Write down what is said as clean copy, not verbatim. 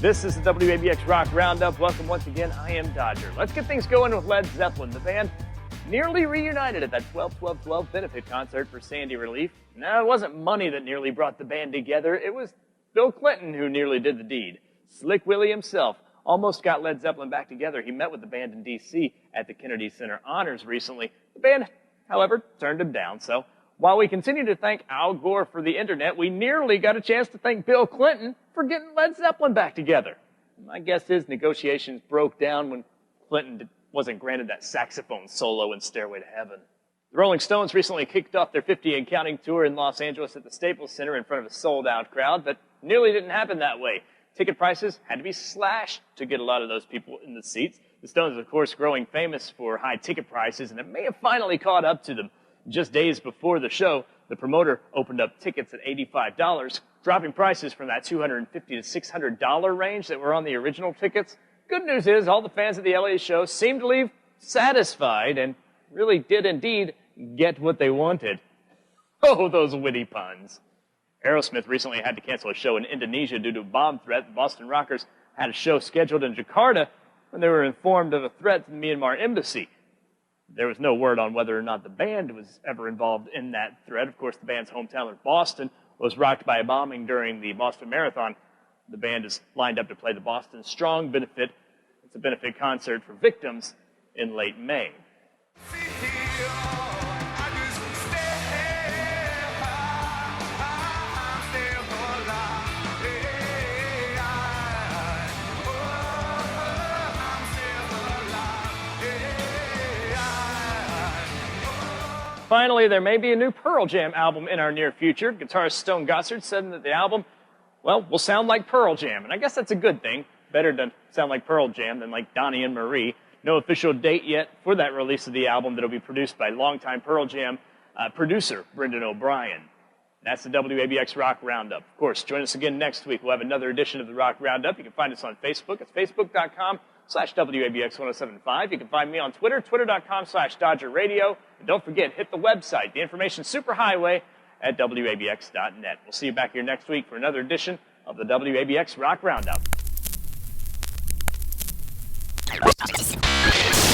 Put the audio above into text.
This is the WABX Rock Roundup. Welcome once again. I am Dodger. Let's get things going with Led Zeppelin. The band nearly reunited at that 12-12-12 benefit concert for Sandy Relief. Now, it wasn't money that nearly brought the band together. It was Bill Clinton who nearly did the deed. Slick Willie himself almost got Led Zeppelin back together. He met with the band in D.C. at the Kennedy Center Honors recently. The band, however, turned him down. So while we continue to thank Al Gore for the internet, we nearly got a chance to thank Bill Clinton for getting Led Zeppelin back together. My guess is negotiations broke down when Clinton wasn't granted that saxophone solo in Stairway to Heaven. The Rolling Stones recently kicked off their 50 and counting tour in Los Angeles at the Staples Center in front of a sold-out crowd, but nearly didn't happen that way. Ticket prices had to be slashed to get a lot of those people in the seats. The Stones, of course, growing famous for high ticket prices, and it may have finally caught up to them. Just days before the show, the promoter opened up tickets at $85, dropping prices from that $250 to $600 range that were on the original tickets. Good news is all the fans of the LA show seemed to leave satisfied and really did indeed get what they wanted. Oh, those witty puns. Aerosmith recently had to cancel a show in Indonesia due to a bomb threat. The Boston Rockers had a show scheduled in Jakarta when they were informed of a threat to the Myanmar embassy. There was no word on whether or not the band was ever involved in that threat. Of course, the band's hometown of Boston was rocked by a bombing during the Boston Marathon. The band is lined up to play the Boston Strong benefit. It's a benefit concert for victims in late May. Finally, there may be a new Pearl Jam album in our near future. Guitarist Stone Gossard said that the album, well, will sound like Pearl Jam. And I guess that's a good thing. Better to sound like Pearl Jam than like Donnie and Marie. No official date yet for that release of the album that will be produced by longtime Pearl Jam producer Brendan O'Brien. That's the WABX Rock Roundup. Of course, join us again next week. We'll have another edition of the Rock Roundup. You can find us on Facebook. It's facebook.com/WABX1075. You can find me on Twitter, twitter.com/Dodger Radio. And don't forget, hit the website, the information superhighway at WABX.net. We'll see you back here next week for another edition of the WABX Rock Roundup.